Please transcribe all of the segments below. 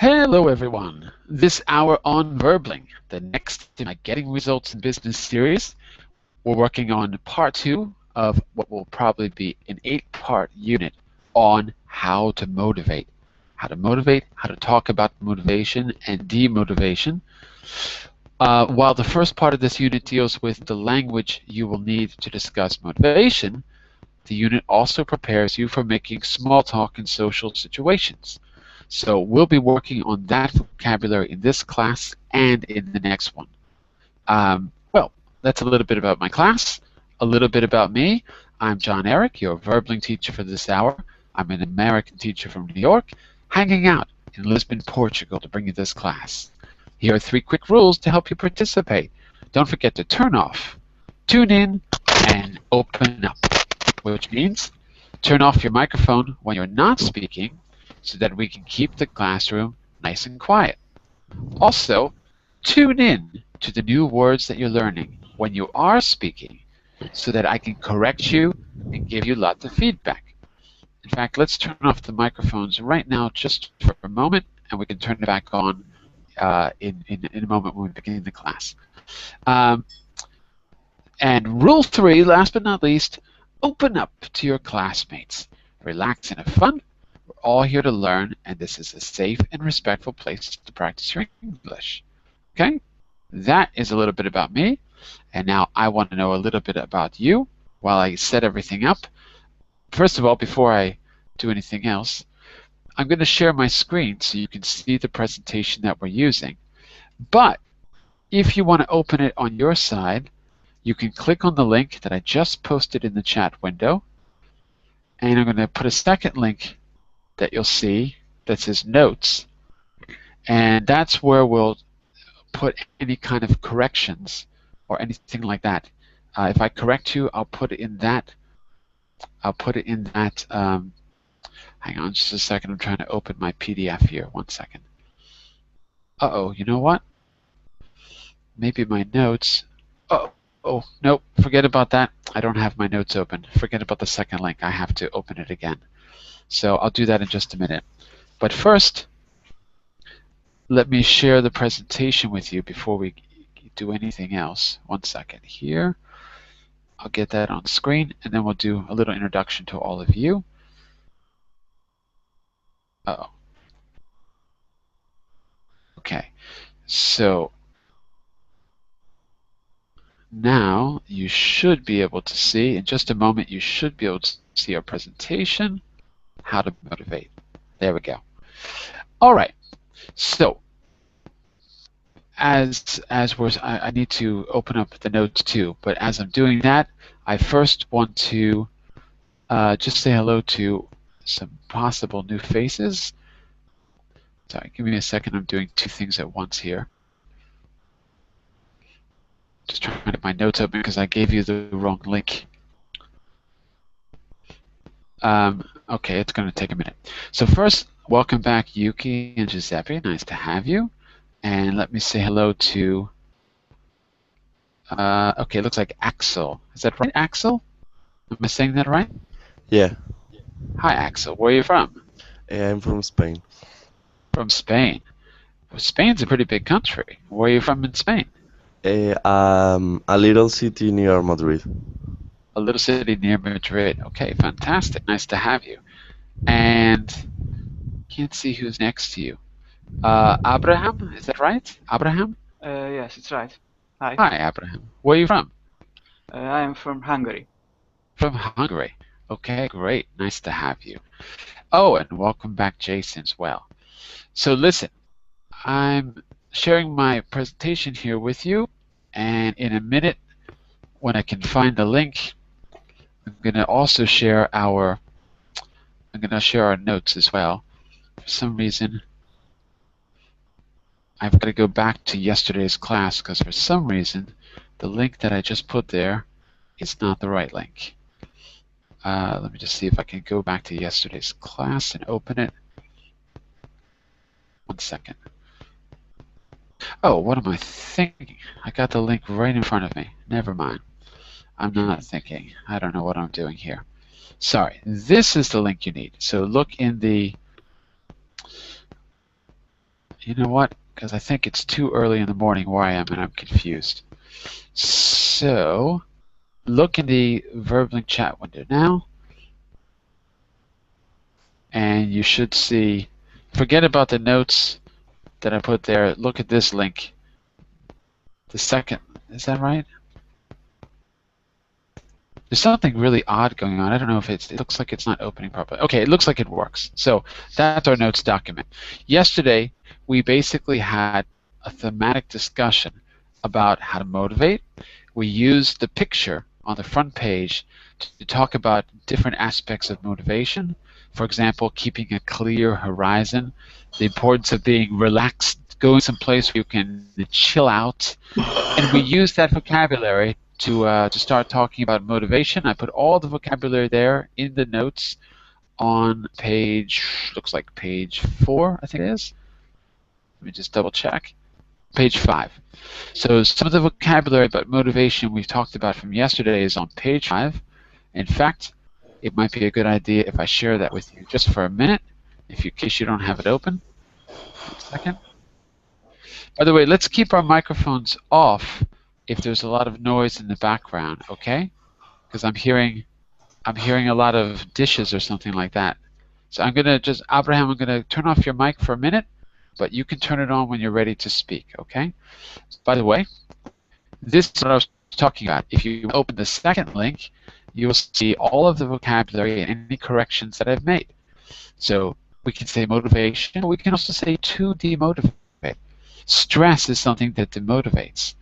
Hello everyone. This hour on Verbling, the next in my Getting Results in Business series, we're working on part 2 of what will probably be an 8-part unit on how to motivate. How to talk about motivation and demotivation. While the first part of this unit deals with the language you will need to discuss motivation, the unit also prepares you for making small talk in social situations. So we'll be working on that vocabulary in this class and in the next one. Well, that's a little bit about my class, a little bit about me. I'm Jon-Eric, your Verbling teacher for this hour. I'm an American teacher from New York, hanging out in Lisbon, Portugal to bring you this class. Here are 3 quick rules to help you participate. Don't forget to turn off, tune in, and open up, which means turn off your microphone when you're not speaking so that we can keep the classroom nice and quiet. Also, tune in to the new words that you're learning when you are speaking so that I can correct you and give you lots of feedback. In fact, let's turn off the microphones right now just for a moment, and we can turn it back on in a moment when we begin the class. And rule 3, last but not least, open up to your classmates. Relax and have fun. We're all here to learn, and this is a safe and respectful place to practice your English. Okay? That is a little bit about me, and now I want to know a little bit about you while I set everything up. First of all, before I do anything else, I'm going to share my screen so you can see the presentation that we're using. But if you want to open it on your side, you can click on the link that I just posted in the chat window, and I'm going to put a second link that you'll see that says Notes, and that's where we'll put any kind of corrections or anything like that. If I correct you, I'll put it in that. Hang on just a second. I'm trying to open my PDF here. 1 second. Uh-oh, you know what? Maybe my notes. Oh, nope, forget about that. I don't have my notes open. Forget about the second link. I have to open it again. So I'll do that in just a minute. But first, let me share the presentation with you before we do anything else. 1 second here. I'll get that on screen, and then we'll do a little introduction to all of you. Uh-oh. Okay, so now you should be able to see, in just a moment, you should be able to see our presentation, how to motivate. There we go. All right, so I need to open up the notes too, but as I'm doing that, I first want to just say hello to some possible new faces. Sorry, give me a second. I'm doing 2 things at once here. Just trying to get my notes open because I gave you the wrong link. Okay, it's going to take a minute. So first, welcome back, Yuki and Giuseppe. Nice to have you. And let me say hello to, okay, it looks like Axel. Is that right, Axel? Am I saying that right? Yeah. Hi, Axel. Where are you from? I'm from Spain. From Spain. Well, Spain's a pretty big country. Where are you from in Spain? A little city near Madrid. A little city near Madrid. Okay, fantastic. Nice to have you. And can't see who's next to you. Abraham, is that right? Abraham? Yes, it's right. Hi. Hi, Abraham. Where are you from? I am from Hungary. From Hungary. Okay, great. Nice to have you. Oh, and welcome back, Jason, as well. So listen, I'm sharing my presentation here with you, and in a minute, when I can find the link, I'm going to also share our notes as well. For some reason, I've got to go back to yesterday's class because for some reason, the link that I just put there is not the right link. Let me just see if I can go back to yesterday's class and open it. 1 second. Oh, what am I thinking? I got the link right in front of me. Never mind. I'm not thinking. I don't know what I'm doing here. Sorry. This is the link you need. So look in the You know what? Because I think it's too early in the morning where I am and I'm confused. So, look in the VerbLink chat window now, and you should see, forget about the notes that I put there. Look at this link. The second, is that right? There's something really odd going on. I don't know if it looks like it's not opening properly. Okay, it looks like it works. So that's our notes document. Yesterday, we basically had a thematic discussion about how to motivate. We used the picture on the front page to talk about different aspects of motivation. For example, keeping a clear horizon, the importance of being relaxed, going someplace where you can chill out. And we used that vocabulary to start talking about motivation. I put all the vocabulary there in the notes on page, looks like page 4, I think it is. Let me just double check. Page 5. So some of the vocabulary about motivation we've talked about from yesterday is on page 5. In fact, it might be a good idea if I share that with you just for a minute, in case you don't have it open. 1 second. By the way, let's keep our microphones off if there's a lot of noise in the background, okay? Because I'm hearing a lot of dishes or something like that. So I'm gonna just, Abraham, I'm gonna turn off your mic for a minute, but you can turn it on when you're ready to speak, okay? By the way, this is what I was talking about. If you open the second link, you will see all of the vocabulary and any corrections that I've made. So we can say motivation, but we can also say to demotivate. Stress is something that demotivates.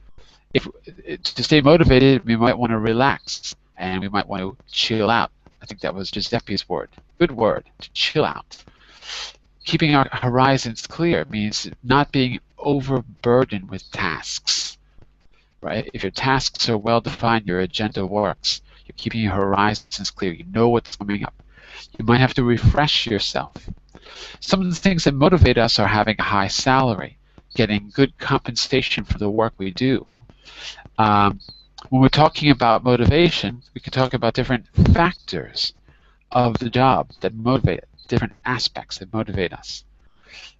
To stay motivated, we might want to relax and we might want to chill out. I think that was Giuseppe's word. Good word, to chill out. Keeping our horizons clear means not being overburdened with tasks, right? If your tasks are well defined, your agenda works. You're keeping your horizons clear. You know what's coming up. You might have to refresh yourself. Some of the things that motivate us are having a high salary, getting good compensation for the work we do. When we're talking about motivation, we can talk about different factors of the job that motivate, different aspects that motivate us.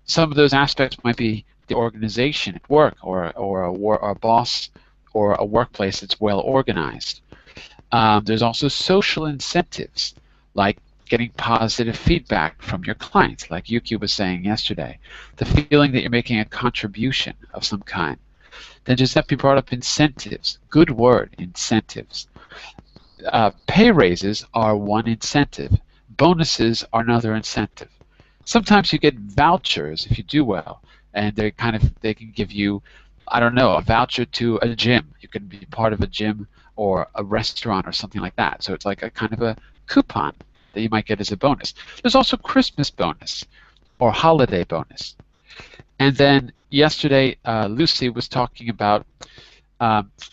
Some of those aspects might be the organization at work, or a boss, or a workplace that's well organized. There's also social incentives, like getting positive feedback from your clients, like Yuki was saying yesterday, the feeling that you're making a contribution of some kind. Then Giuseppe brought up incentives. Good word, incentives. Pay raises are one incentive. Bonuses are another incentive. Sometimes you get vouchers if you do well, and they can give you, I don't know, a voucher to a gym. You can be part of a gym or a restaurant or something like that. So it's like a kind of a coupon that you might get as a bonus. There's also Christmas bonus or holiday bonus. And then yesterday, Lucy was talking about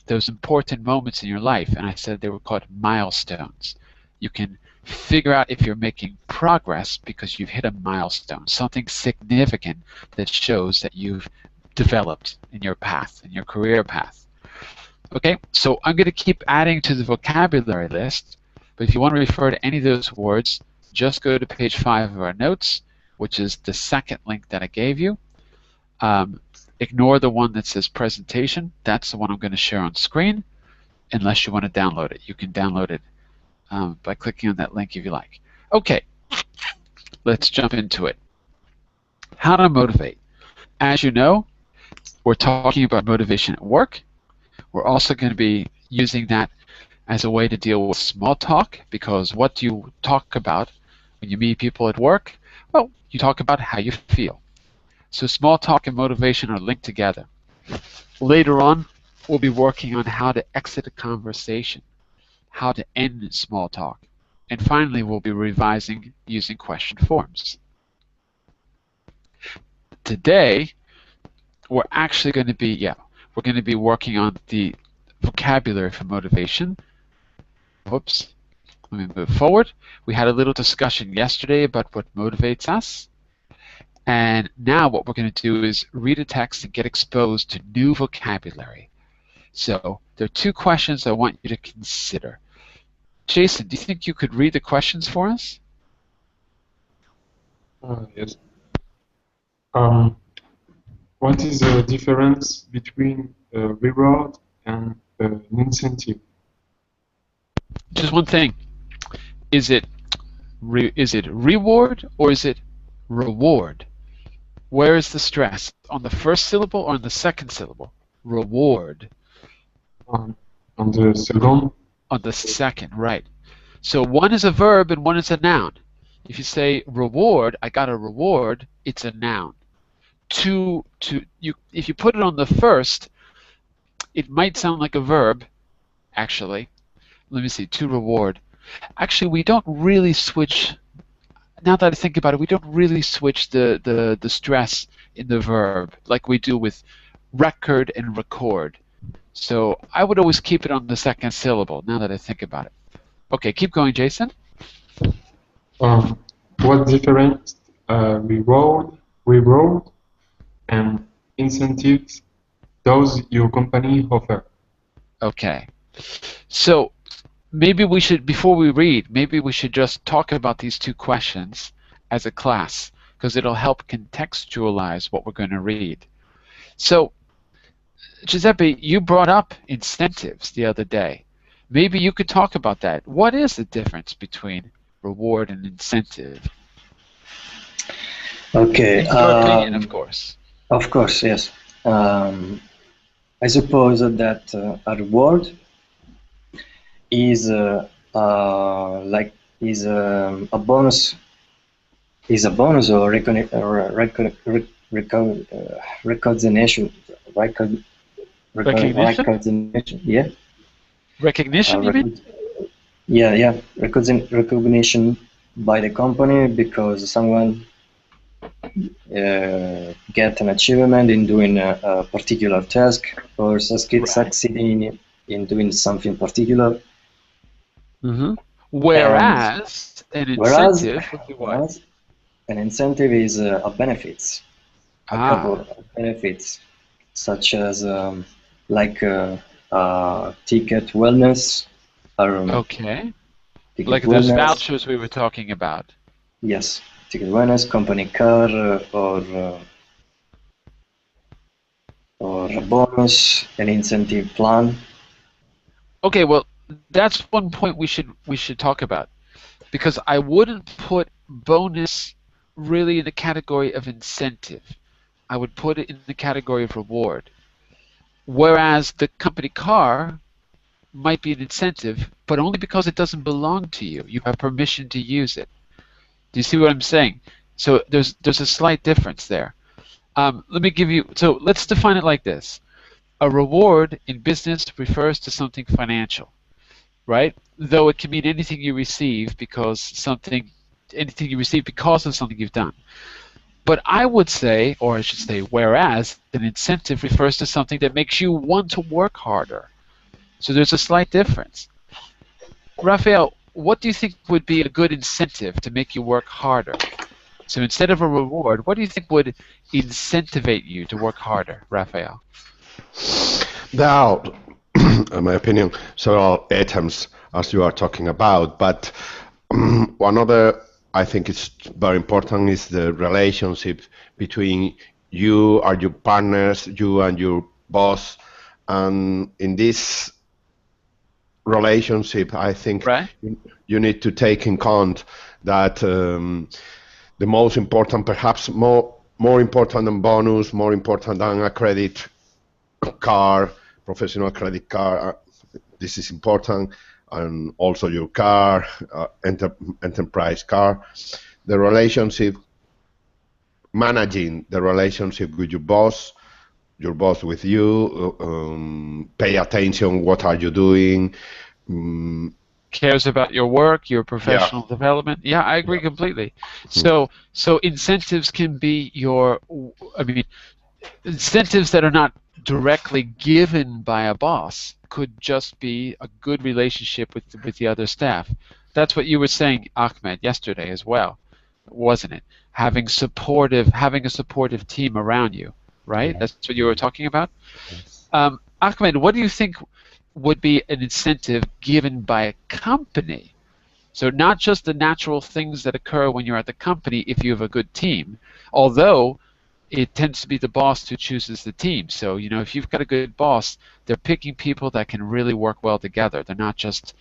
those important moments in your life, and I said they were called milestones. You can figure out if you're making progress because you've hit a milestone, something significant that shows that you've developed in your path, in your career path. Okay, so I'm going to keep adding to the vocabulary list, but if you want to refer to any of those words, just go to page 5 of our notes, which is the second link that I gave you. Ignore the one that says presentation. That's the one I'm going to share on screen, unless you want to download it. You can download it by clicking on that link if you like. Okay, let's jump into it. How to motivate. As you know, we're talking about motivation at work. We're also going to be using that as a way to deal with small talk, because what do you talk about when you meet people at work? Well, you talk about how you feel. So small talk and motivation are linked together. Later on, we'll be working on how to exit a conversation, how to end small talk, and finally we'll be revising using question forms. Today, we're actually going to be working on the vocabulary for motivation. Whoops. Let me move forward. We had a little discussion yesterday about what motivates us. And now what we're going to do is read a text and get exposed to new vocabulary. So there are 2 questions I want you to consider. Jason, do you think you could read the questions for us? Yes. Um, What is the difference between a reward and an incentive? Just one thing. Is it reward or is it reward? Where is the stress? On the first syllable or on the second syllable? Reward. On, on the second? On the second, right. So one is a verb and one is a noun. If you say reward, I got a reward, it's a noun. If you put it on the first, it might sound like a verb, actually. Let me see, to reward. Actually, we don't really switch, now that I think about it, we don't really switch the stress in the verb like we do with record and record. So I would always keep it on the second syllable, now that I think about it. Okay, keep going, Jason. What difference reward and incentives does your company offer? Okay. So maybe we should, before we read, maybe we should just talk about these two questions as a class, because it'll help contextualize what we're going to read. So, Giuseppe, you brought up incentives the other day. Maybe you could talk about that. What is the difference between reward and incentive? Okay. In your opinion, of course. Of course, yes. I suppose that a reward is a bonus. Is a bonus or recognition. Recognition. Yeah. Recognition, you mean? Yeah. Recognition by the company because someone get an achievement in doing a particular task or succeeding in doing something particular. Mm-hmm. Whereas an incentive would be what? An incentive is a benefits, a couple of benefits, such as ticket wellness. Okay. Ticket those wellness. vouchers we were talking about. Yes, ticket wellness, company car, or a bonus, an incentive plan. Okay, well, that's one point we should talk about, because I wouldn't put bonus really in the category of incentive. I would put it in the category of reward. Whereas the company car might be an incentive, but only because it doesn't belong to you. You have permission to use it. Do you see what I'm saying? So there's a slight difference there. Let me give you, so let's define it like this. A reward in business refers to something financial, right? Though it can mean anything you receive because of something you've done. But I would say, or I should say, whereas an incentive refers to something that makes you want to work harder. So there's a slight difference. Raphael, what do you think would be a good incentive to make you work harder? So instead of a reward, what do you think would incentivate you to work harder, Raphael? There are, in my opinion, several items as you are talking about, but one other I think it's very important is the relationship between you and your partners, you and your boss, and in this relationship, I think you need to take in account that the most important, perhaps more important than bonus, more important than a credit card, professional credit card, this is important, and also your car, enterprise car, the relationship, managing the relationship with your boss with you, pay attention, what are you doing, cares about your work, your professional development. Yeah, I agree completely. So incentives can be incentives that are not directly given by a boss could just be a good relationship with the other staff. That's what you were saying, Ahmed, yesterday as well, wasn't it? Having a supportive team around you, right? That's what you were talking about. Yes. Ahmed, what do you think would be an incentive given by a company? So not just the natural things that occur when you're at the company if you have a good team, although it tends to be the boss who chooses the team. So, you know, if you've got a good boss, they're picking people that can really work well together. They're not just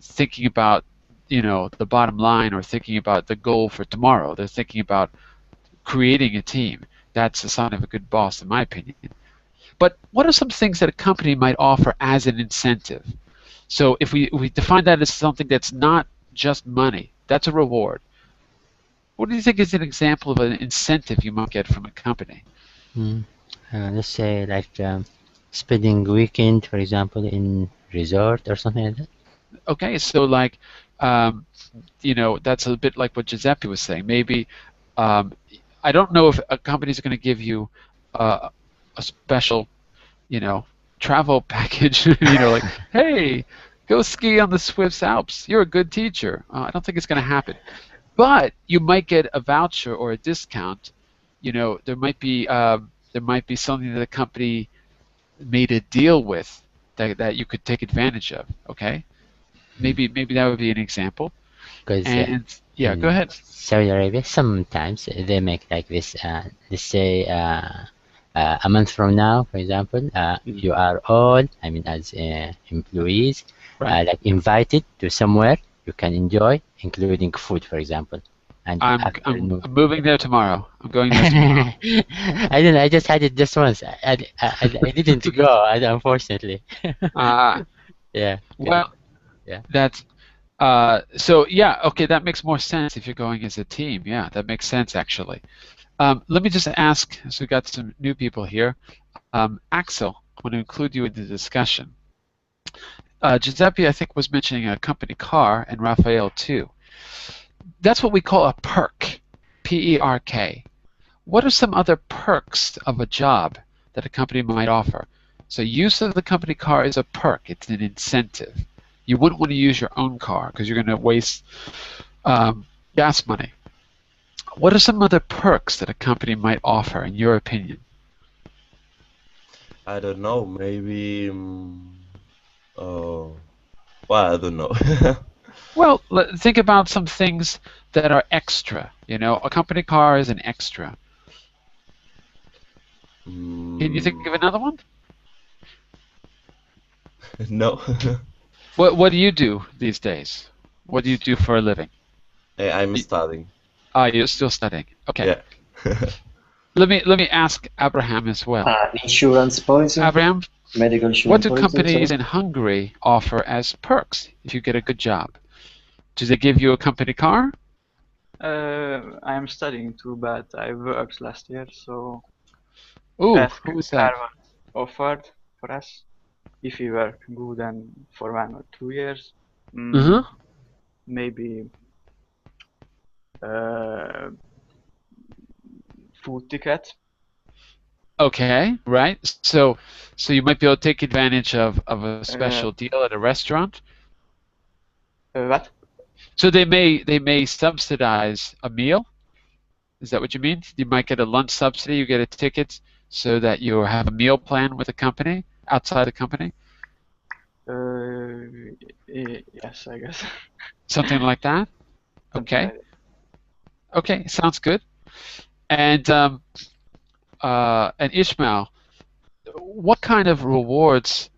thinking about, you know, the bottom line or thinking about the goal for tomorrow. They're thinking about creating a team. That's a sign of a good boss, in my opinion. But what are some things that a company might offer as an incentive? So if we define that as something that's not just money, that's a reward. What do you think is an example of an incentive you might get from a company? Mm. Let's say like spending weekend, for example, in resort or something like that. Okay, so like, you know, that's a bit like what Giuseppe was saying. Maybe, I don't know if a company's going to give you a special, you know, travel package, you know, like, hey, go ski on the Swiss Alps. You're a good teacher. I don't think it's going to happen. But you might get a voucher or a discount. You know, there might be something that a company made a deal with that you could take advantage of. Okay, maybe that would be an example. Because And yeah, go in ahead. Saudi Arabia, sometimes they make like this. Let's say a month from now, for example, you are all, I mean, as employees, Right. like invited to somewhere you can enjoy, including food, for example. And I'm after I'm, I'm moving there tomorrow. I'm going there tomorrow. I don't know. I just had it just once. I didn't go, unfortunately. Ah, Yeah. well, Yeah. that's so yeah. Okay, that makes more sense if you're going as a team. Yeah, that makes sense actually. Let me just ask, so we got some new people here. Axel, I want to include you in the discussion. Giuseppe, I think, was mentioning a company car, and Raphael too. That's what we call a perk, P-E-R-K. What are some other perks of a job that a company might offer? So use of the company car is a perk. It's an incentive. You wouldn't want to use your own car because you're going to waste gas money. What are some other perks that a company might offer, in your opinion? I don't know. Maybe. Oh, well, I don't know. Well, think about some things that are extra. You know, a company car is an extra. Can you think of another one? No. What do you do these days? What do you do for a living? I'm studying. You're still studying. Okay. Yeah. Let me ask Abraham as well. Insurance policy, Abraham, medical what insurance do policy. companies Sorry. in Hungary offer as perks if you get a good job? Do they give you a company car? I am studying too, but I worked last year, so Ooh, that who is car that? was offered for us if we work good and for 1 or 2 years. Uh-huh. Maybe food ticket. Okay, right. So you might be able to take advantage of a special deal at a restaurant. What? So they may subsidize a meal. Is that what you mean? You might get a lunch subsidy, you get a ticket so that you have a meal plan with a company, outside the company, Yes, I guess. something like that. Something Okay. like that. Okay, sounds good. And Ishmael, what kind of rewards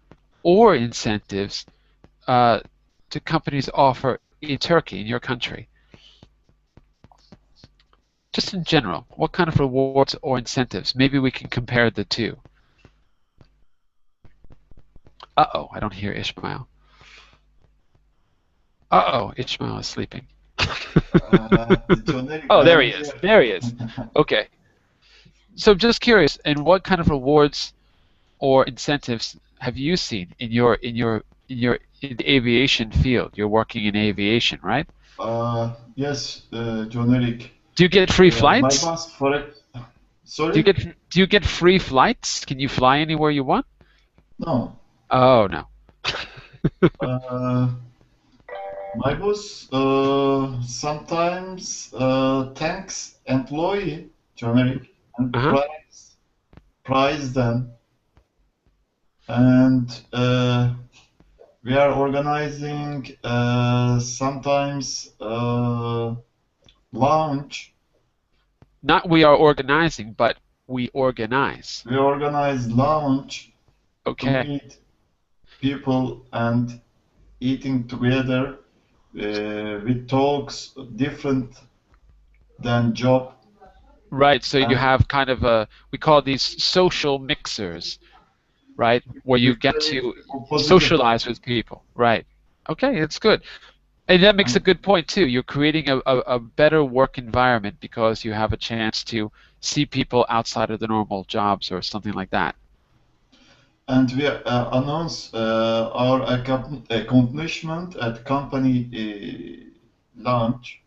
or incentives do companies offer in Turkey, in your country? Just in general, what kind of rewards or incentives? Maybe we can compare the two. Uh-oh, I don't hear Ishmael. Uh-oh, Ishmael is sleeping. Oh, there he is. There he is. Okay. So just curious, and what kind of rewards or incentives have you seen in the aviation field? You're working in aviation, right? Yes, Jon-Eric. Do you get free My flights? boss for it. Do Sorry? you get free flights? Can you fly anywhere you want? No. Oh no. My boss sometimes thanks employee, Jon-Eric, and Uh-huh. prize them. And we are organizing sometimes lounge. Not we are organizing, but we organize? We organize lunch to Okay. meet people and eating together with talks different than job. Right, so you And have kind of we call these social mixers, right? Where you get to positive. socialize with people. Right. Okay, it's good. And that makes a good point too. You're creating a better work environment because you have a chance to see people outside of the normal jobs or something like that. And we announce our accomplishment at company lunch.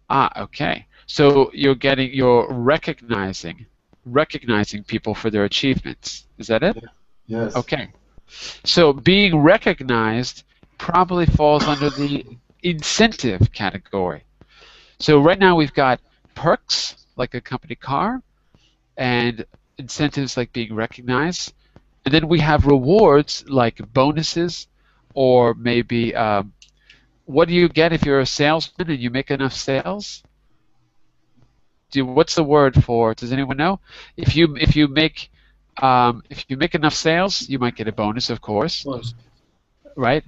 Ah, okay. So you're recognizing people for their achievements. Is that it? Yes. Okay. So being recognized probably falls under the incentive category. So right now we've got perks like a company car and incentives like being recognized. And then we have rewards like bonuses or maybe what do you get if you're a salesman and you make enough sales? What's the word for? Does anyone know? If you make enough sales, you might get a bonus, of course, right?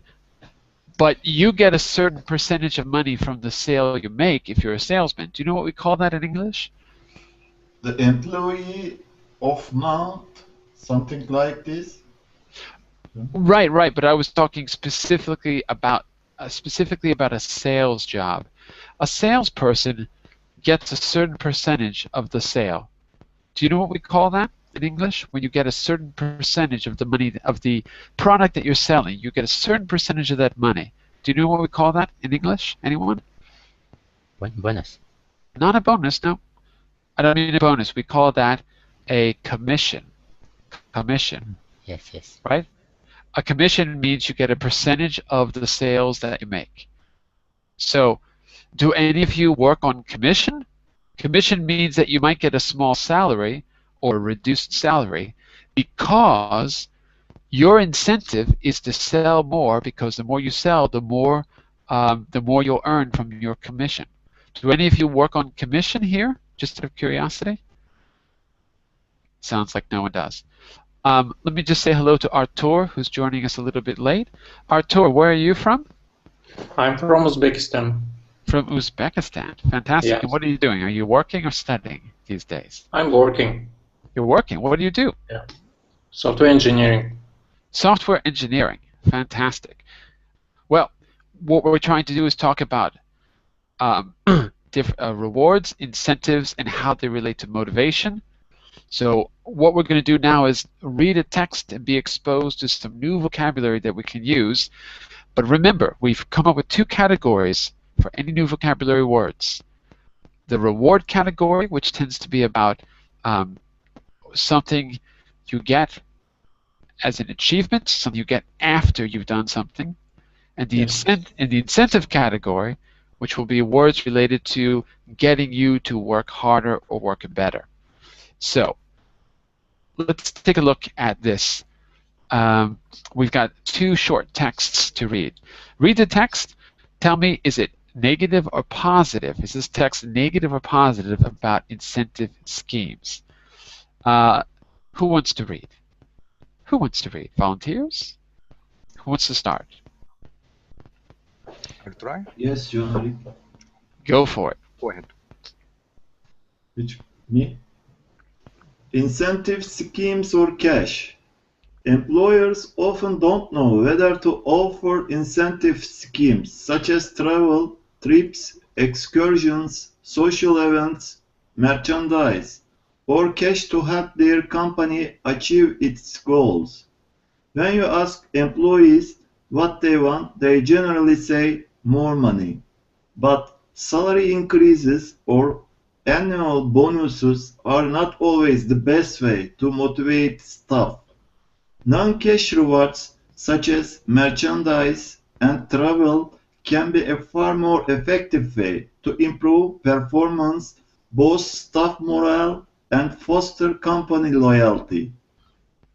But you get a certain percentage of money from the sale you make if you're a salesman. Do you know what we call that in English? The employee of month, something like this. Right, right. But I was talking specifically about a sales job. A salesperson gets a certain percentage of the sale. Do you know what we call that in English? When you get a certain percentage of the money of the product that you're selling, you get a certain percentage of that money. Do you know what we call that in English? Anyone? Bonus. Not a bonus, no. I don't mean a bonus. We call that a commission. Commission. Yes, yes. Right? A commission means you get a percentage of the sales that you make. So, do any of you work on commission? Commission means that you might get a small salary or a reduced salary because your incentive is to sell more, because the more you sell, the more you'll earn from your commission. Do any of you work on commission here, just out of curiosity? Sounds like no one does. Let me just say hello to Artur, who's joining us a little bit late. Artur, where are you from? I'm from Uzbekistan. From Uzbekistan. Fantastic. Yes. And what are you doing? Are you working or studying these days? I'm working. You're working. What do you do? Yeah. Software engineering. Software engineering. Fantastic. Well, what we're trying to do is talk about rewards, incentives, and how they relate to motivation. So what we're going to do now is read a text and be exposed to some new vocabulary that we can use. But remember, we've come up with two categories for any new vocabulary words. The reward category, which tends to be about something you get as an achievement, something you get after you've done something. And the incentive category, which will be words related to getting you to work harder or work better. So let's take a look at this. We've got two short texts to read. Read the text. Tell me, is it negative or positive? Is this text negative or positive about incentive schemes? Who wants to read? Who wants to read? Volunteers? Who wants to start? I'll try. Yes, Jon-Eric. Go for it. Go ahead. Which me? Incentive schemes or cash. Employers often don't know whether to offer incentive schemes such as travel, trips, excursions, social events, merchandise, or cash to help their company achieve its goals. When you ask employees what they want, they generally say more money. But salary increases or annual bonuses are not always the best way to motivate staff. Non-cash rewards such as merchandise and travel can be a far more effective way to improve performance, boost staff morale, and foster company loyalty.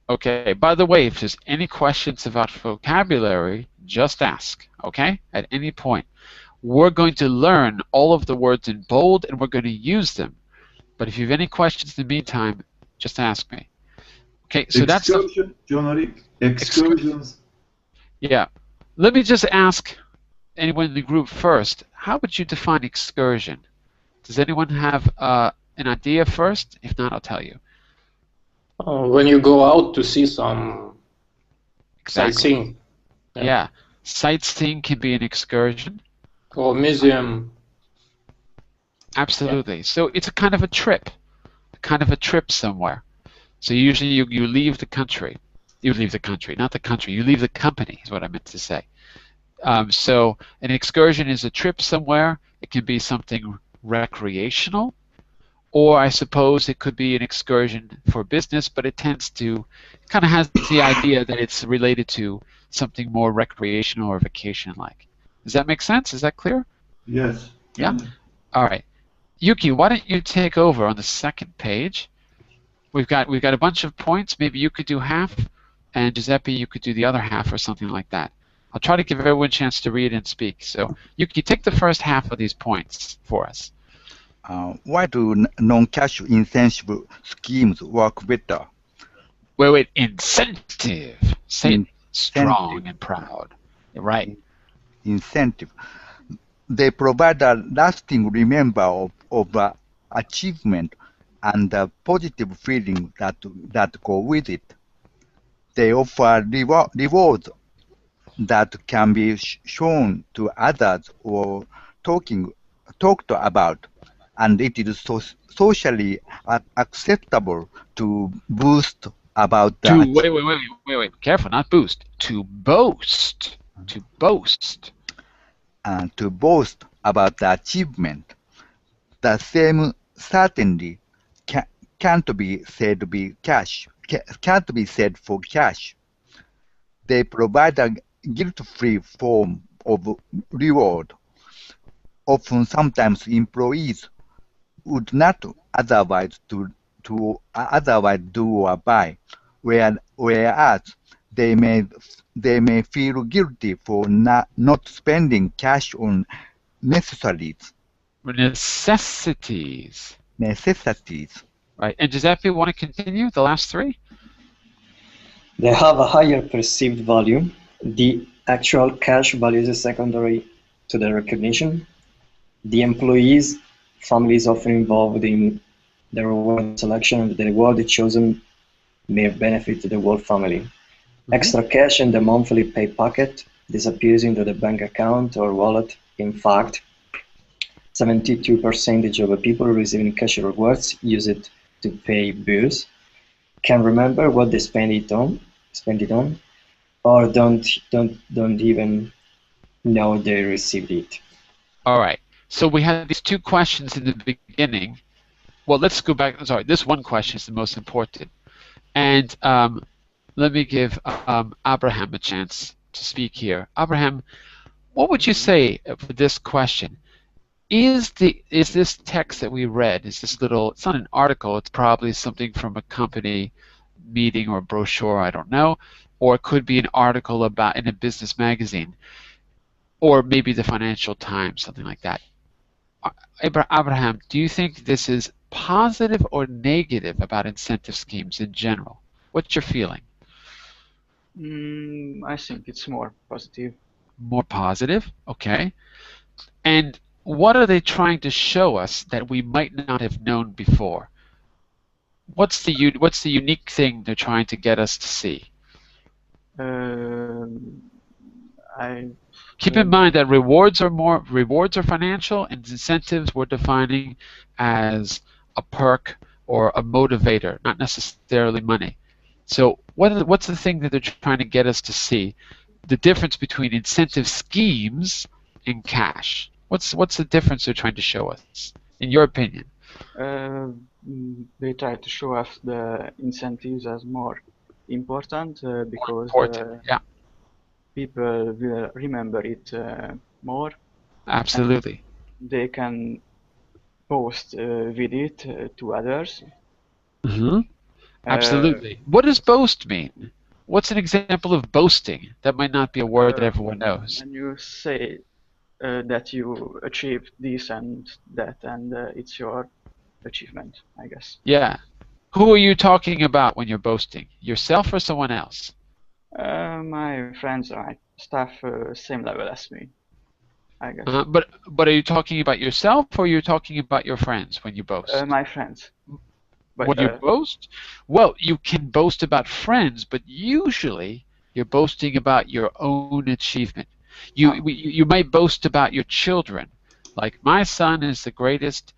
Okay, by the way, if there's any questions about vocabulary, just ask, okay, at any point. We're going to learn all of the words in bold and we're going to use them But if you have any questions in the meantime, just ask me. Okay, so that's the Excursion, Jon-Eric, excursions. yeah. Let me just ask anyone in the group first. How would you define excursion? Does anyone have an idea first? If not, I'll tell you. When you go out to see some Exactly. sightseeing. Yeah. Sightseeing can be an excursion. Or museum. Absolutely. So it's a kind of a trip somewhere. So usually you leave the country. You leave the country, not the country. You leave the company is what I meant to say. So an excursion is a trip somewhere. It can be something recreational, or I suppose it could be an excursion for business, but it tends to kind of has the idea that it's related to something more recreational or vacation-like. Does that make sense? Is that clear? Yes. Yeah? All right. Yuki, why don't you take over on the second page? We've got a bunch of points. Maybe you could do half, and Giuseppe, you could do the other half or something like that. I'll try to give everyone a chance to read and speak. So Yuki, take the first half of these points for us. Why do non-cash incentive schemes work better? Wait. Incentive. Say it strong and proud. Right. Incentive. They provide a lasting remember of achievement and the positive feeling that go with it. They offer rewards that can be shown to others or talked about, and it is socially acceptable to boast about that. Wait. Careful, not boost. To boast. To boast. To boast about the achievement. The same certainly can't be said for cash. They provide a guilt-free form of reward. Often, sometimes employees would not otherwise do or buy, whereas they may feel guilty for not spending cash on necessities. Right. And Giuseppe, want to continue the last three? They have a higher perceived value. The actual cash value is secondary to the recognition. The employees' family is often involved in the reward selection, and the reward chosen may benefit the whole family. Extra cash in the monthly pay packet disappears into the bank account or wallet. In fact, 72% of the people receiving cash rewards use it to pay bills, can remember what they spend it on, or don't even know they received it. All right. So we had these two questions in the beginning. Well, let's go back. Sorry, this one question is the most important. And let me give Abraham a chance to speak here. Abraham, what would you say for this question? Is this text that we read, is this little, it's not an article, it's probably something from a company meeting or brochure, I don't know, or it could be an article about in a business magazine, or maybe the Financial Times, something like that. Abraham, do you think this is positive or negative about incentive schemes in general? What's your feeling? I think it's more positive. More positive? Okay. And what are they trying to show us that we might not have known before? What's the unique thing they're trying to get us to see? Keep in mind that rewards are financial, and incentives we're defining as a perk or a motivator, not necessarily money. So what's the thing that they're trying to get us to see? The difference between incentive schemes and cash. What's the difference they're trying to show us, in your opinion? They try to show us the incentives as more important because people will remember it more. Absolutely. They can post with it to others. Absolutely. What does boast mean? What's an example of boasting? That might not be a word that everyone knows. When you say that you achieved this and that, and it's your achievement, I guess. Yeah. Who are you talking about when you're boasting? Yourself or someone else? My friends or my staff, same level as me, I guess. But are you talking about yourself or are you talking about your friends when you boast? My friends. But, when you boast? Well, you can boast about friends, but usually you're boasting about your own achievement. You might boast about your children. Like, my son is the greatest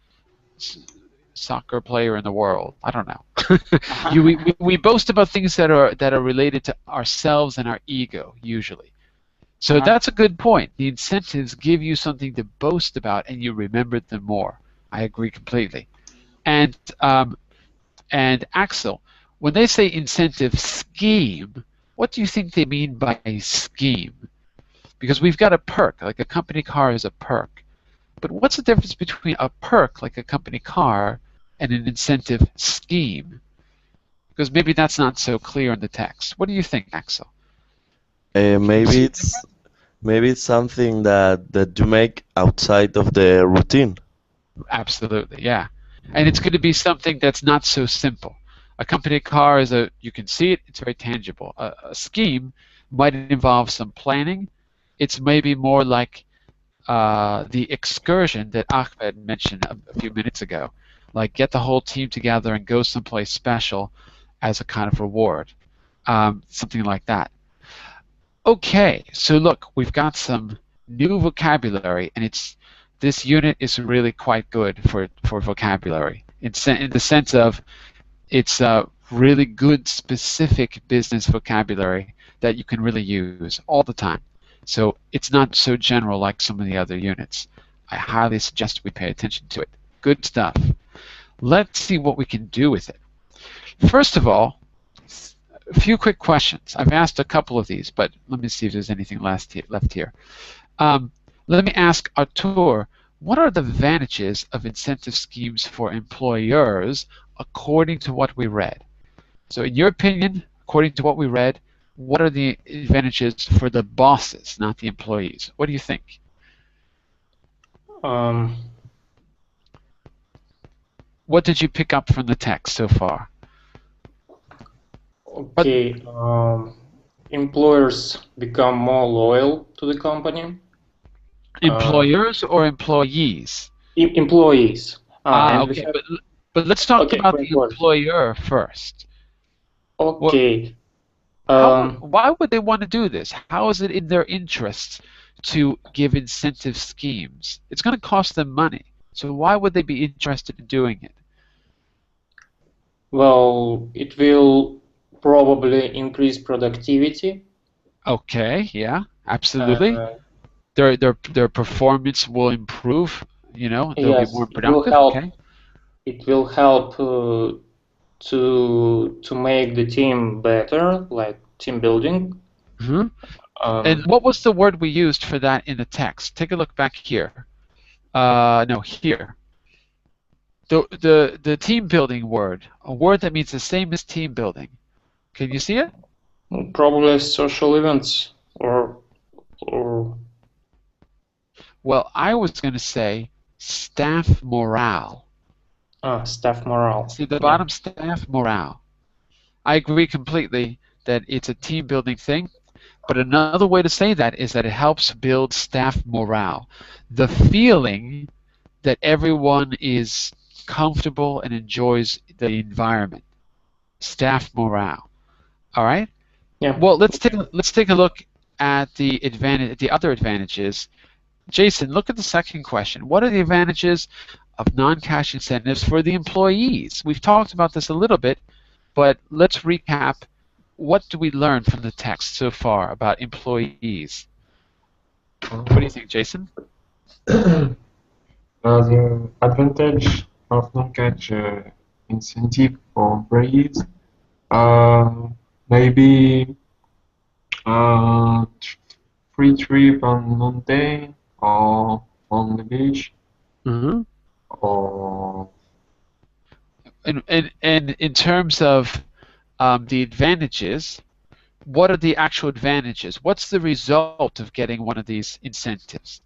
soccer player in the world. I don't know. We boast about things that are related to ourselves and our ego, usually. So that's a good point. The incentives give you something to boast about, and you remember them more. I agree completely. And Axel, when they say incentive scheme, what do you think they mean by a scheme? Because we've got a perk, like a company car is a perk. But what's the difference between a perk, like a company car, and an incentive scheme? Because maybe that's not so clear in the text. What do you think, Axel? Maybe it's something that you make outside of the routine. Absolutely, yeah. And it's going to be something that's not so simple. A company car is you can see it, it's very tangible. A scheme might involve some planning. It's maybe more like the excursion that Ahmed mentioned a few minutes ago. Like, get the whole team together and go someplace special as a kind of reward. Something like that. Okay, so look, we've got some new vocabulary, and this unit is really quite good for vocabulary in the sense of it's really good specific business vocabulary that you can really use all the time. So it's not so general like some of the other units. I highly suggest we pay attention to it. Good stuff. Let's see what we can do with it. First of all, a few quick questions. I've asked a couple of these, but let me see if there's anything left here. Let me ask Artur, what are the advantages of incentive schemes for employers according to what we read? So in your opinion, according to what we read, what are the advantages for the bosses, not the employees? What do you think? What did you pick up from the text so far? Okay, employers become more loyal to the company. Employers or employees? Employees. Okay, but let's talk about the employer first. Okay. Why would they want to do this? How is it in their interests to give incentive schemes? It's going to cost them money. So why would they be interested in doing it? Well, it will probably increase productivity. Okay, yeah, absolutely. Their performance will improve. You know, they'll be more productive. Okay. It will help to make the team better, like team building. Mm-hmm. And what was the word we used for that in the text? Take a look back here. No, here. The team building word, a word that means the same as team building. Can you see it? Probably social events or. Well, I was going to say staff morale. Staff morale. See the bottom, staff morale. I agree completely that it's a team building thing, but another way to say that is that it helps build staff morale. The feeling that everyone is comfortable and enjoys the environment. Staff morale. All right? Yeah. Well, let's take a look at the other advantages. Jason, look at the second question. What are the advantages of non-cash incentives for the employees? We've talked about this a little bit, but let's recap. What do we learn from the text so far about employees? What do you think, Jason? The advantage of non-cash incentive for employees, maybe free trip on mountain or on the beach. Mm-hmm. Or and in terms of the advantages, what are the actual advantages? What's the result of getting one of these incentives?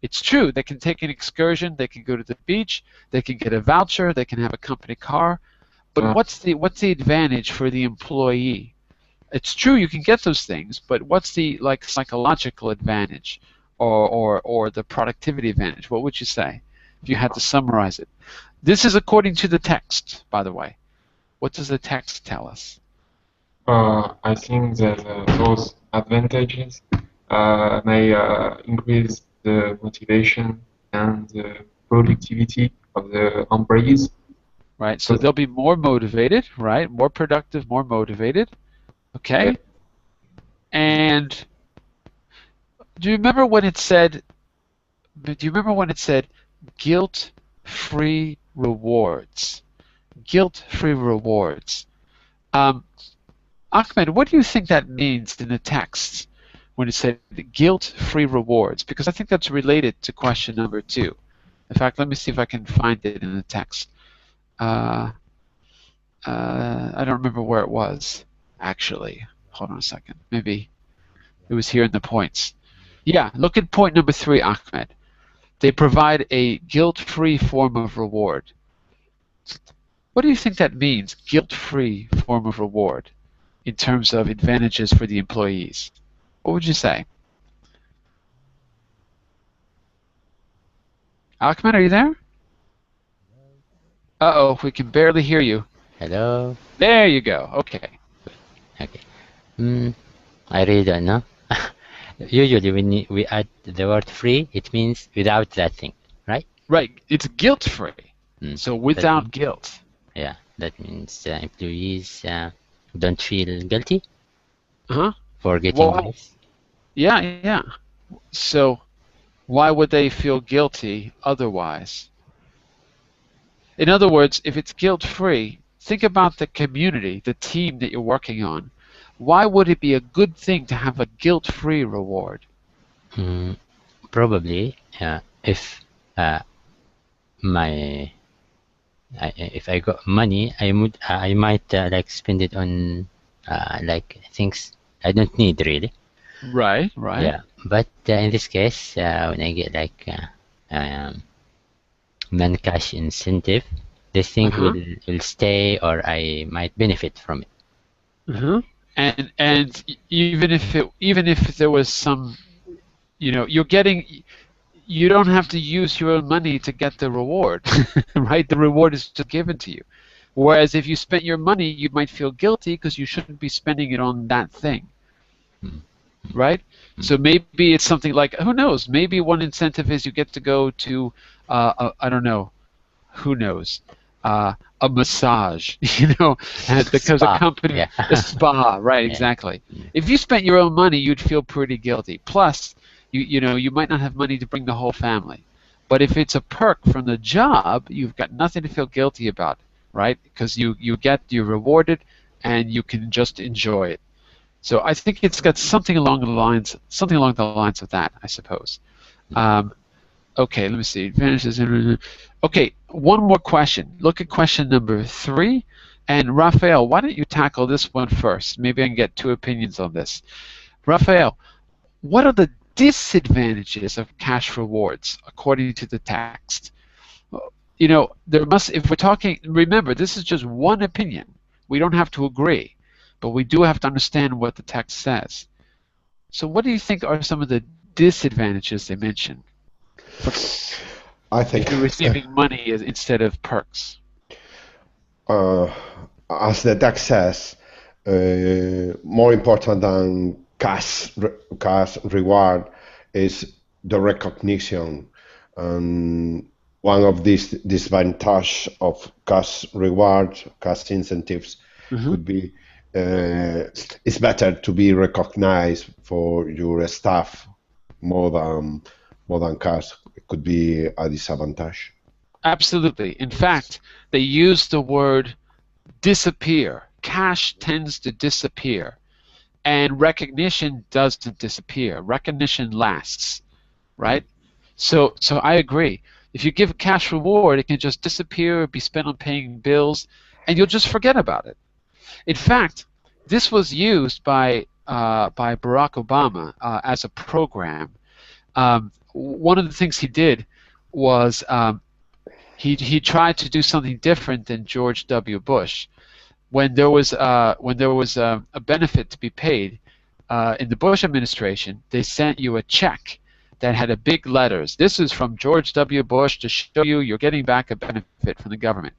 It's true, they can take an excursion, they can go to the beach, they can get a voucher, they can have a company car, but what's the advantage for the employee? It's true you can get those things, but what's the psychological advantage or the productivity advantage? What would you say if you had to summarize it? This is according to the text, by the way. What does the text tell us? I think that those advantages may increase the motivation and the productivity of the employees. Right, so they'll be more motivated, right? More productive, more motivated. Okay. And do you remember when it said? Guilt-free rewards? Guilt-free rewards. Ahmed, what do you think that means in the text when it said guilt-free rewards? Because I think that's related to question number 2. In fact, let me see if I can find it in the text. I don't remember where it was, actually. Hold on a second. Maybe it was here in the points. Yeah, look at point number 3, Ahmed. They provide a guilt-free form of reward. What do you think that means, guilt-free form of reward, in terms of advantages for the employees? What would you say? Ahmed, are you there? Uh-oh, we can barely hear you. Hello? There you go. Okay. Okay. I really don't know. Usually when we add the word free, it means without that thing, right? Right. It's guilt-free. So without guilt. Yeah, that means employees don't feel guilty for getting this. Yeah. So why would they feel guilty otherwise? In other words, if it's guilt-free, think about the community, the team that you're working on. Why would it be a good thing to have a guilt-free reward? Probably, if if I got money, I might like spend it on like things I don't need really. Right. Yeah, but in this case, when I get like non-cash incentive, this thing will stay, or I might benefit from it. And even if there was some, you don't have to use your own money to get the reward, right? The reward is just given to you. Whereas if you spent your money, you might feel guilty because you shouldn't be spending it on that thing, right? So maybe it's something like, who knows? Maybe one incentive is you get to go to, I don't know, who knows? A massage, and because a company, a spa, right? Exactly. If you spent your own money, you'd feel pretty guilty. Plus, you might not have money to bring the whole family. But if it's a perk from the job, you've got nothing to feel guilty about, right? Because you're rewarded, and you can just enjoy it. So I think it's got something along the lines of that, I suppose. Okay, let me see. Advantages. Okay, one more question. Look at question number 3. And Raphael, why don't you tackle this one first? Maybe I can get 2 opinions on this. Raphael, what are the disadvantages of cash rewards according to the text? If we're talking, remember, this is just one opinion. We don't have to agree, but we do have to understand what the text says. So what do you think are some of the disadvantages they mention? I think if you're receiving money instead of perks. As the text says, more important than cash reward is the recognition. And one of these disadvantages of cash reward, cash incentives, would be it's better to be recognized for your staff more than cash. It could be a disadvantage. Absolutely. In fact, they use the word disappear. Cash tends to disappear, and recognition doesn't disappear. Recognition lasts, right? So I agree. If you give a cash reward, it can just disappear, be spent on paying bills, and you'll just forget about it. In fact, this was used by Barack Obama as a program. one of the things he did was he tried to do something different than George W. Bush. When there was a benefit to be paid in the Bush administration, they sent you a check that had a big letters. This is from George W. Bush to show you you're getting back a benefit from the government.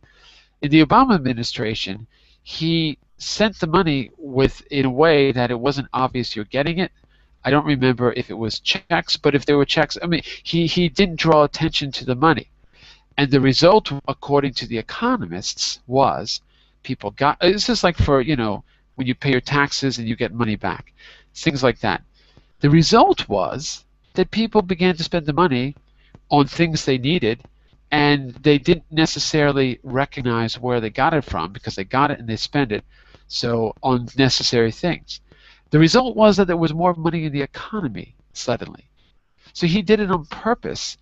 In the Obama administration, he sent the money in a way that it wasn't obvious you're getting it. I don't remember if it was checks, but if there were checks, I mean, he didn't draw attention to the money. And the result, according to the economists, was people got, it's just like for, when you pay your taxes and you get money back, things like that. The result was that people began to spend the money on things they needed, and they didn't necessarily recognize where they got it from because they got it and they spent it, so on necessary things. The result was that there was more money in the economy suddenly. So he did it on purpose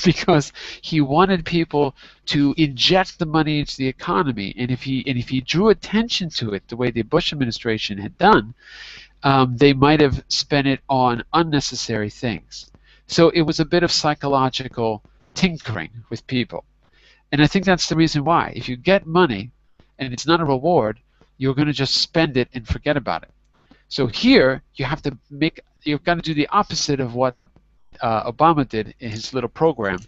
because he wanted people to inject the money into the economy, and if he drew attention to it the way the Bush administration had done, they might have spent it on unnecessary things. So it was a bit of psychological tinkering with people. And I think that's the reason why. If you get money and it's not a reward, you're going to just spend it and forget about it. So here you've got to do the opposite of what Obama did in his little program.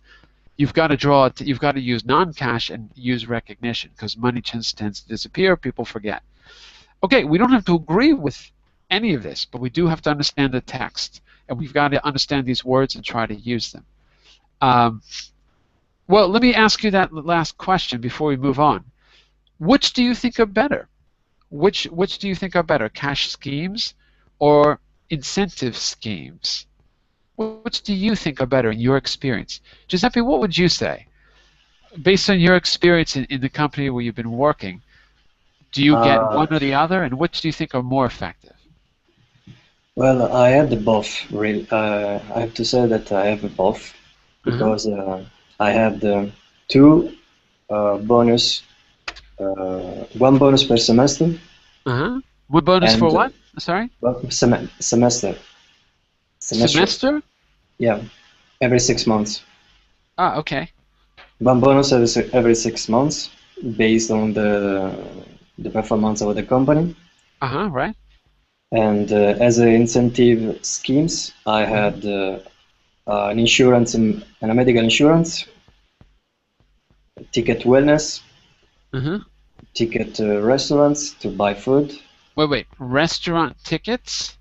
You've got to use non-cash and use recognition, because money tends to disappear, people forget. Okay, we don't have to agree with any of this, but we do have to understand the text, and we've got to understand these words and try to use them. Well, let me ask you that last question before we move on. Which do you think are better? Which do you think are better, cash schemes or incentive schemes? Which do you think are better in your experience? Giuseppe, what would you say? Based on your experience in the company where you've been working, do you get one or the other, and which do you think are more effective? Well, I had both, really. I have to say that I have both, because I had two bonus, one bonus per semester. What bonus for what? Sorry? Semester. Semester? Yeah, every 6 months. Ah, okay. One bonus every 6 months, based on the performance of the company. Right. And as an incentive schemes, I had an insurance and a medical insurance, ticket wellness, ticket restaurants to buy food. Wait, restaurant tickets?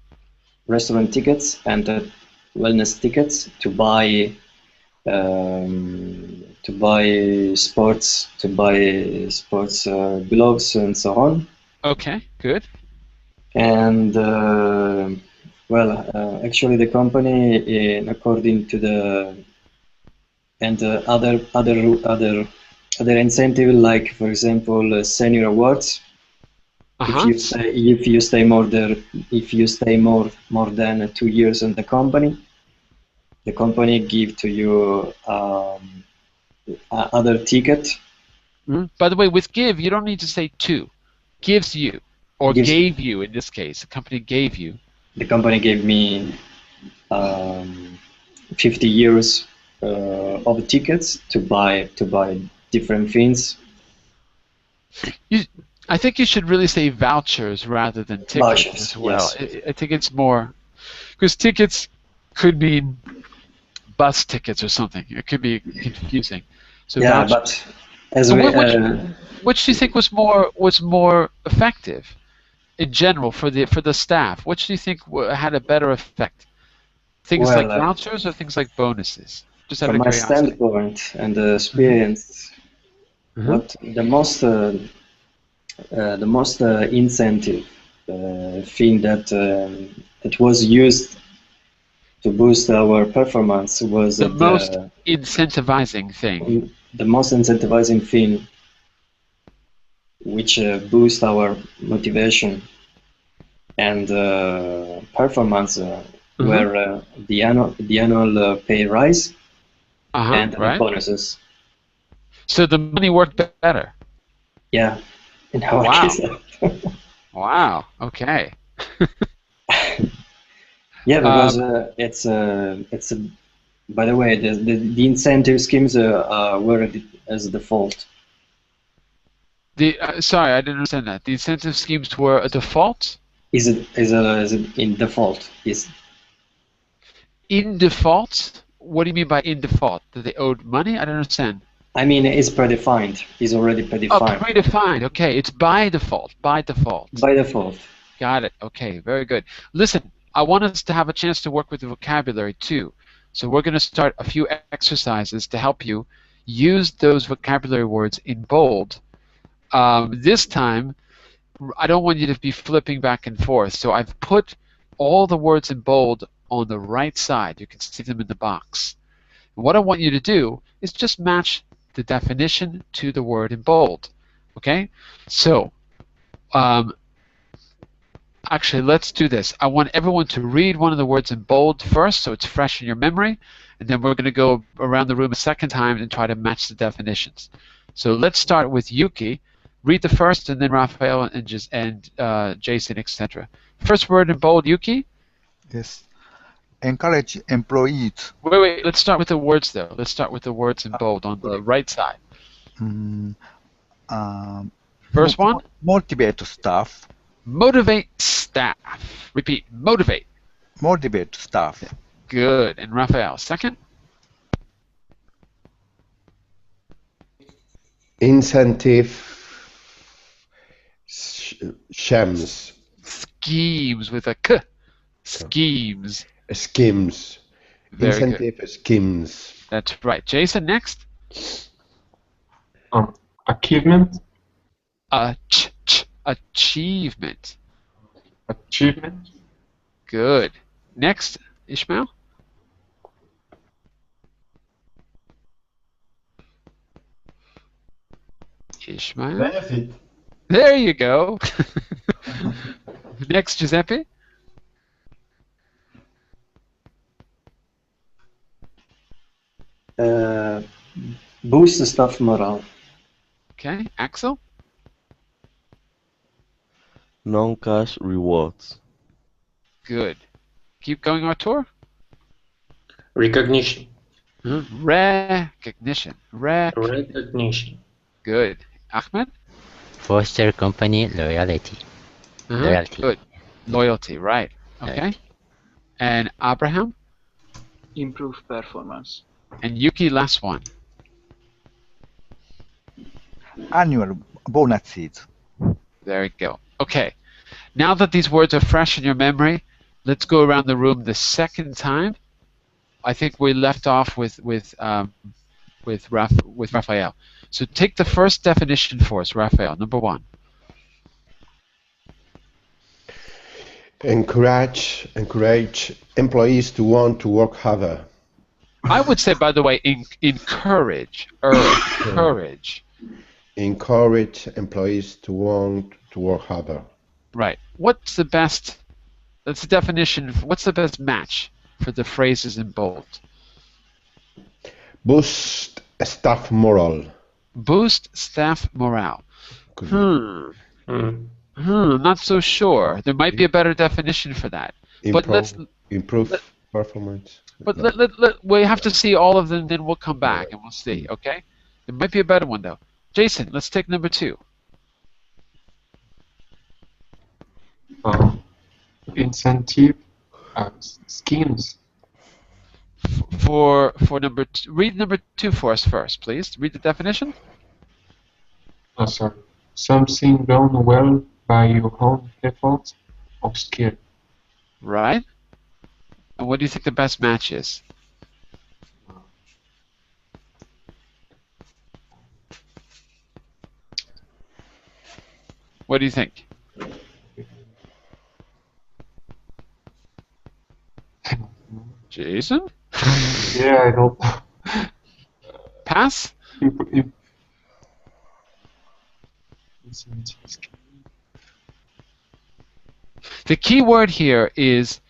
Restaurant tickets and wellness tickets to buy sports gloves and so on. Okay, good. And actually the company, according to the other incentive, like for example senior awards. If you stay more than 2 years in the company give to you other ticket. By the way, with give, you don't need to say to. Gives you, or gave you in this case. The company gave you. The company gave me 50 years of tickets to buy different things. I think you should really say vouchers rather than tickets as well. Yes. I think it's more, because tickets could mean bus tickets or something. It could be confusing. So yeah, vouchers. But as which do you think was more effective in general for the staff? Which do you think had a better effect? Things like vouchers or things like bonuses? Just out of curiosity. From my standpoint and the experience, what the most incentive thing that was used to boost our performance was the most incentivizing thing. The most incentivizing thing, which boost our motivation and performance, were the annual pay rise and the bonuses. So the money worked better. Yeah. In our case. Wow. Okay. Yeah, because it's By the way, the incentive schemes were as default. Sorry, I didn't understand that. The incentive schemes were a default? Is it in default? Is In default? What do you mean by in default? That they owed money? I don't understand. I mean, it's predefined. It's already Oh, predefined. predefined. Okay, it's by default. By default. By default. Got it. Okay, very good. Listen, I want us to have a chance to work with the vocabulary too. So we're going to start a few exercises to help you use those vocabulary words in bold. This time, I don't want you to be flipping back and forth. So I've put all the words in bold on the right side. You can see them in the box. And what I want you to do is just match the definition to the word in bold. Okay? So, actually, let's do this. I want everyone to read one of the words in bold first so it's fresh in your memory, and then we're going to go around the room a second time and try to match the definitions. So let's start with Yuki. Read the first, and then Raphael and Jason, etc. First word in bold, Yuki? Yes. Encourage employees. Wait, let's start with the words, though. Let's start with the words in bold on the right side. First one? Motivate staff. Motivate staff. Repeat, motivate. Motivate staff. Good. And Raphael, second? Incentive schemes. Schemes with a K. Schemes. Schemes. Very Incentive good. schemes. That's right. Jason, next. Achievement. Achievement. Achievement. Good. Next, Ishmael. Ishmael. Benefit. There you go. Next, Giuseppe. Boost staff morale. Okay, Axel. Non-cash rewards. Good. Keep going, Artur. Recognition. Recognition. Recognition. Good. Ahmed. Foster company loyalty. Loyalty. Good. Loyalty, right. Okay. Loyalty. And Abraham. Improve performance. And Yuki, last one. Annual bonuses. There you go. Okay. Now that these words are fresh in your memory, let's go around the room the second time. I think we left off with Raphael. So take the first definition for us, Raphael. Number one. Encourage employees to want to work harder. I would say, by the way, encourage. Encourage. Encourage employees to want to work harder. Right. What's the best? That's the definition. What's the best match for the phrases in bold? Boost staff morale. Boost staff morale. Not so sure. There might be a better definition for that. Improve performance. But we have to see all of them, then we'll come back and we'll see, okay? There might be a better one, though. Jason, let's take number two. Incentive schemes. For number two, read number two for us first, please. Read the definition. Oh, sorry. Something done well by your own effort or skill. Right. And what do you think the best match is? What do you think? Jason? Yeah, I don't. Pass? The key word here is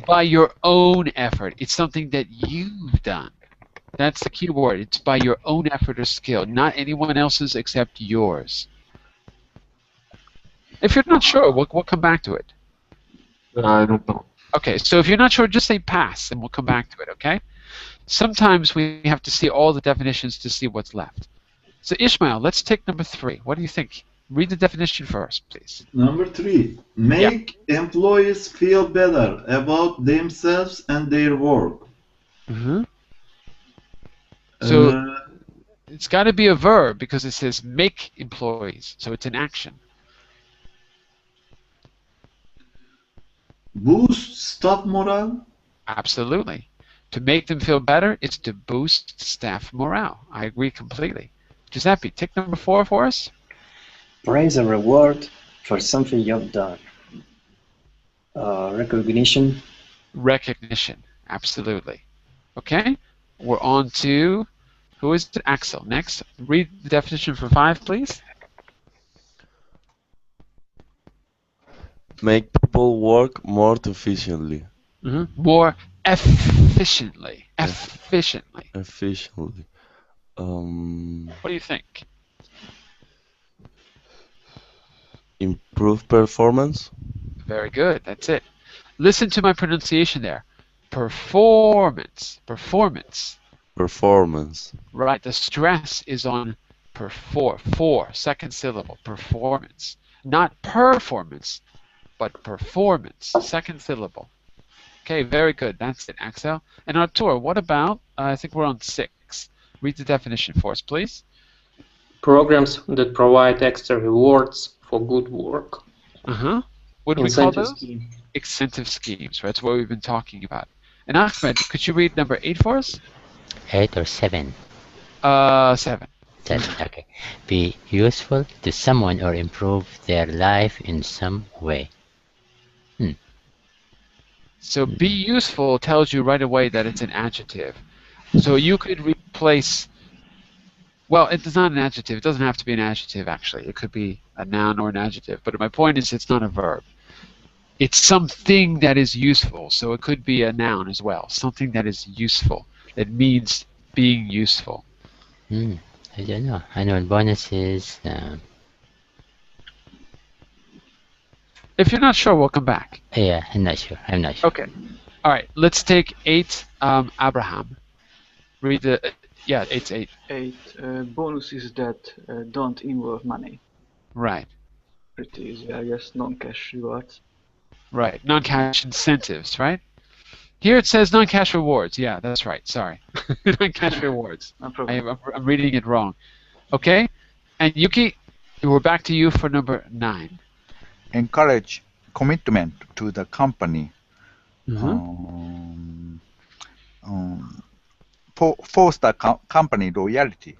by your own effort. It's something that you've done. That's the key word. It's by your own effort or skill, not anyone else's except yours. If you're not sure, we'll come back to it. I don't know. Okay, so if you're not sure, just say pass, and we'll come back to it, okay? Sometimes we have to see all the definitions to see what's left. So Ishmael, let's take number 3. What do you think? Read the definition first, please. Number 3, make employees feel better about themselves and their work. So it's got to be a verb because it says make employees, so it's an action. Boost staff morale? Absolutely. To make them feel better, it's to boost staff morale. I agree completely. Giuseppe, take number 4 for us. Praise and reward for something you've done. Recognition. Recognition, absolutely. Okay, we're on to, who is it? Axel. Next, read the definition for 5, please. Make people work more efficiently. More efficiently. Efficiently. Efficiently. What do you think? Improve performance. Very good. That's it. Listen to my pronunciation there. Performance. Performance. Performance. Right. The stress is on for, second syllable. Performance. Not performance, but performance. Second syllable. Okay, very good. That's it, Axel. And Artur, what about, I think we're on 6. Read the definition for us, please. Programs that provide extra rewards for good work. What do we call those? Scheme. Incentive schemes, right? That's what we've been talking about. And Ahmed, could you read number 8 for us? 8 or 7? 7. 7, okay. Be useful to someone or improve their life in some way. So be useful tells you right away that it's an adjective. So you could replace, well, it's not an adjective. It doesn't have to be an adjective, actually. It could be a noun or an adjective. But my point is it's not a verb. It's something that is useful. So it could be a noun as well. Something that is useful. That means being useful. I don't know. Annual bonuses. If you're not sure, we'll come back. Yeah, I'm not sure. Okay. All right. Let's take 8, Abraham. Read the, 8's 8. 8, bonuses that don't involve money. Right. Pretty easy, I guess. Non-cash rewards. Right. Non-cash incentives, right? Here it says non-cash rewards. Yeah, that's right. Sorry. Non-cash rewards. No problem. I'm reading it wrong. Okay. And Yuki, we're back to you for number 9. Encourage commitment to the company. Foster company loyalty.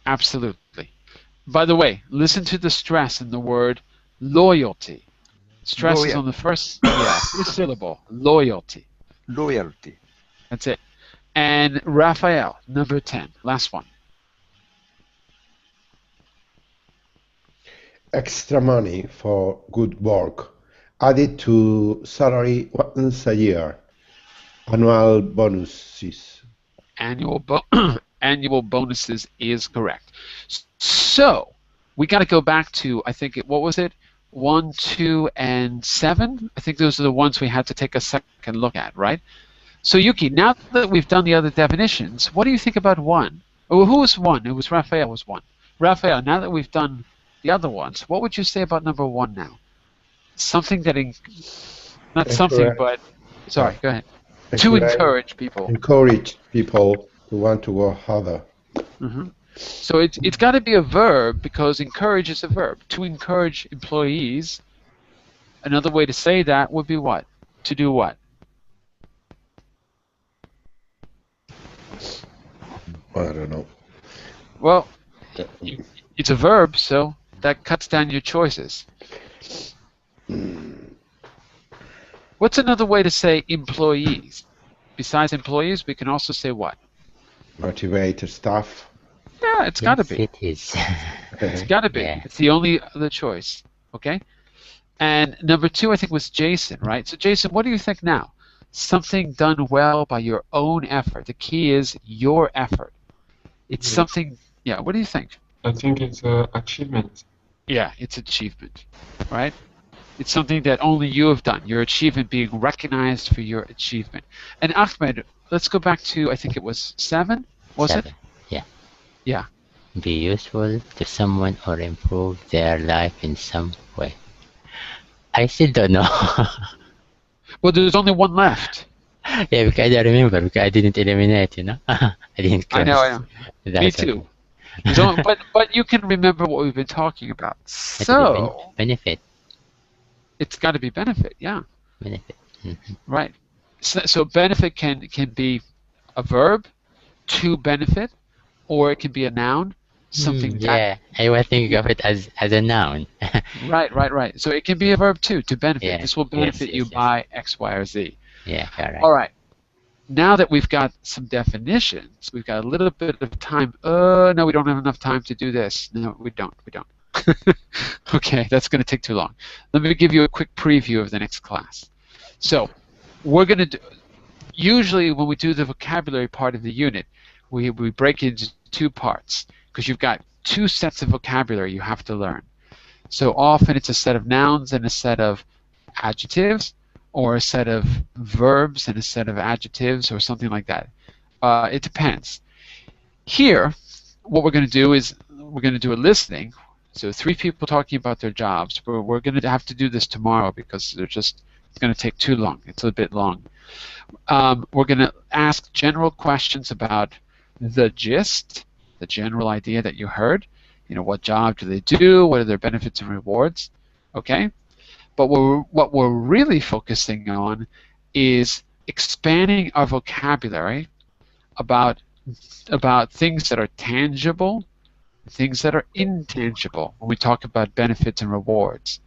Absolutely. By the way, listen to the stress in the word loyalty. Stress is on the first syllable. Loyalty. Loyalty. That's it. And Raphael, number 10. Last one. Extra money for good work added to salary once a year. Annual bonuses. Annual bonuses is correct. So we got to go back to, I think, what was it? 1, 2, and 7? I think those are the ones we had to take a second look at, right? So Yuki, now that we've done the other definitions, what do you think about 1? Oh, who was 1? It was Raphael was 1. Raphael, now that we've done the other ones, what would you say about number 1 now? Something that, not something, but, sorry, go ahead. To encourage people. Encourage people to want to work harder. So it's got to be a verb because encourage is a verb. To encourage employees, another way to say that would be what? To do what? I don't know. Well, it's a verb, so that cuts down your choices. What's another way to say employees? Besides employees, we can also say what? Motivate staff. Yeah, it's got to be. It is. It's got to be. Yeah. It's the only other choice. Okay? And number 2, I think, was Jason, right? So, Jason, what do you think now? Something done well by your own effort. The key is your effort. It's something, what do you think? I think it's achievement. Yeah, it's achievement, right? It's something that only you have done, your achievement being recognized for your achievement. And Ahmed, let's go back to, I think it was 7, was it? 7. Yeah. Yeah. Be useful to someone or improve their life in some way. I still don't know. Well, there's only one left. Yeah, because I don't remember because I didn't eliminate, you know. I didn't cross. I know. Me That's too. okay. But you can remember what we've been talking about. So Benefit. it's got to be benefit, yeah. Benefit. Right. So benefit can be a verb, to benefit, or it can be a noun, something Yeah, I was thinking of it as a noun. Right. So it can be a verb too, to benefit. Yeah. This will benefit you by X, Y, or Z. Yeah, correct. All right. Now that we've got some definitions, we've got a little bit of time. No, we don't have enough time to do this. No, we don't. Okay, that's going to take too long. Let me give you a quick preview of the next class. So we're going to do, usually when we do the vocabulary part of the unit, we break it into 2 parts because you've got 2 sets of vocabulary you have to learn. So often it's a set of nouns and a set of adjectives, or a set of verbs and a set of adjectives, or something like that. It depends. Here, what we're going to do is we're going to do a listening. So 3 people talking about their jobs. We're going to have to do this tomorrow because it's going to take too long. It's a bit long. We're going to ask general questions about the gist, the general idea that you heard. You know, what job do they do? What are their benefits and rewards? Okay? But what we're really focusing on is expanding our vocabulary about things that are tangible, things that are intangible when we talk about benefits and rewards.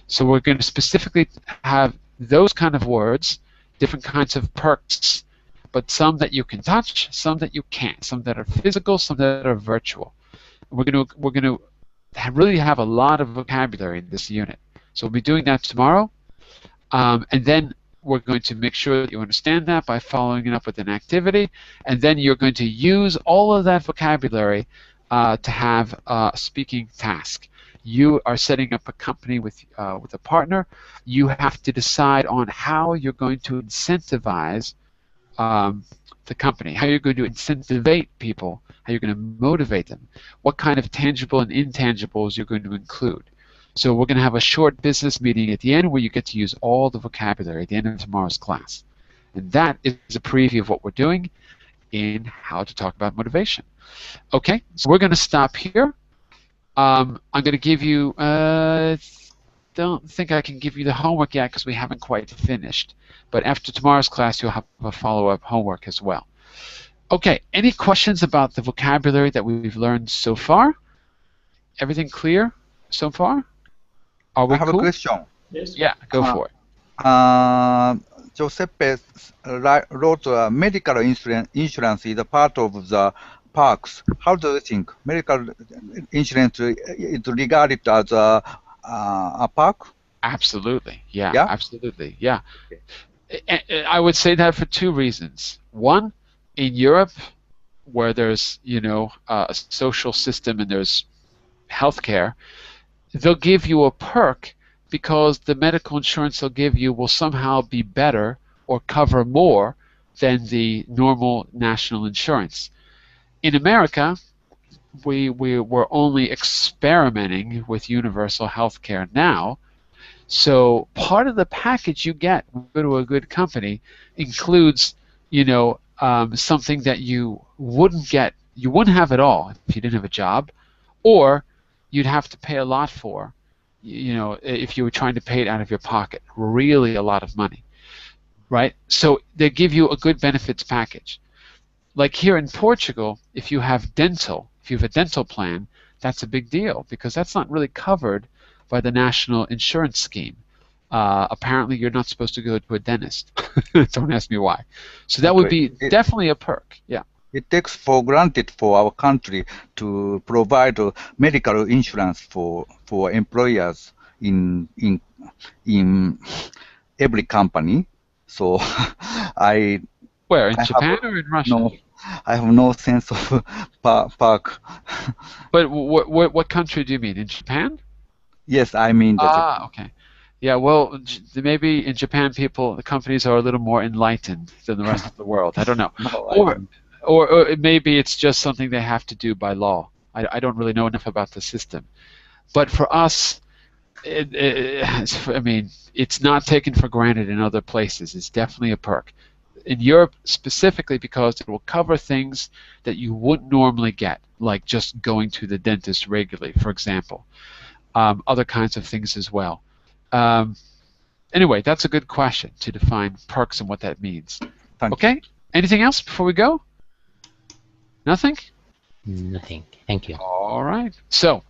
So we're going to specifically have those kind of words, different kinds of perks, but some that you can touch, some that you can't, some that are physical, some that are virtual. We're going to really have a lot of vocabulary in this unit. So we'll be doing that tomorrow, and then we're going to make sure that you understand that by following it up with an activity, and then you're going to use all of that vocabulary to have a speaking task. You are setting up a company with a partner. You have to decide on how you're going to incentivize the company, how you're going to incentivate people, how you're going to motivate them, what kind of tangible and intangibles you're going to include. So we're going to have a short business meeting at the end where you get to use all the vocabulary at the end of tomorrow's class. And that is a preview of what we're doing in how to talk about motivation. Okay, so we're going to stop here. I'm going to give you, don't think I can give you the homework yet because we haven't quite finished. But after tomorrow's class, you'll have a follow-up homework as well. Okay, any questions about the vocabulary that we've learned so far? Everything clear so far? Are we I have cool? a question. Yes. Yeah, go for it. Giuseppe wrote medical insurance is a part of the parks. How do you think medical insurance is regarded as a park? Absolutely. Yeah, Yeah? absolutely. Yeah. I would say that for 2 reasons. One, in Europe, where there's, a social system and there's healthcare, they'll give you a perk because the medical insurance they'll give you will somehow be better or cover more than the normal national insurance. In America, we're only experimenting with universal health care now. So part of the package you get when you go to a good company includes, something that you wouldn't get, you wouldn't have at all if you didn't have a job, or you'd have to pay a lot for, if you were trying to pay it out of your pocket, really a lot of money, right? So they give you a good benefits package. Like here in Portugal, if you have a dental plan, that's a big deal because that's not really covered by the national insurance scheme. Apparently, you're not supposed to go to a dentist. Don't ask me why. So that would be definitely a perk. Yeah. It takes for granted for our country to provide medical insurance for employers in every company. So Where, in Japan or in Russia? No, I have no sense of park. But what country do you mean? In Japan? Yes, I mean Japan. Okay. Yeah, well, maybe in Japan, the companies are a little more enlightened than the rest of the world. I don't know. No, I Or, don't. or maybe it's just something they have to do by law. I don't really know enough about the system. But for us, I mean, it's not taken for granted in other places. It's definitely a perk. In Europe specifically because it will cover things that you wouldn't normally get, like just going to the dentist regularly, for example. Other kinds of things as well. Anyway, that's a good question to define perks and what that means. Thank Okay, anything else before we go? Nothing? Nothing. Thank you. All right. So,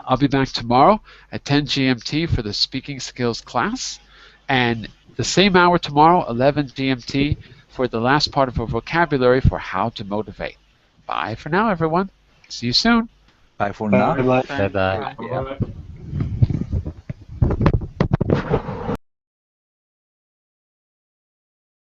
I'll be back tomorrow at 10 GMT for the speaking skills class, and the same hour tomorrow, 11 GMT, for the last part of our vocabulary for how to motivate. Bye for now, everyone. See you soon. Bye for now. Bye bye. Bye bye. Yeah. Bye.